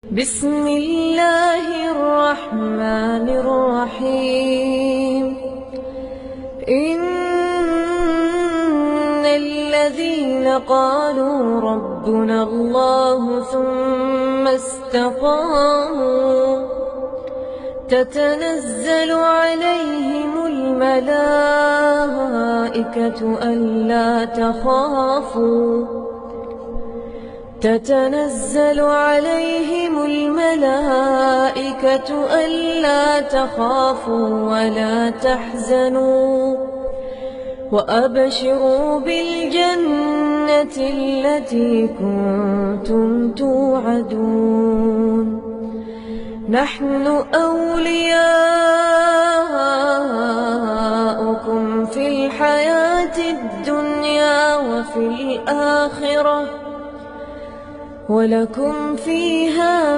بسم الله الرحمن الرحيم. إن الذين قالوا ربنا الله ثم استقاموا تتنزل عليهم الملائكة ألا تخافوا ولا تحزنوا وأبشروا بالجنة التي كنتم توعدون. نحن أولياؤكم في الحياة الدنيا وفي الآخرة ولكم فيها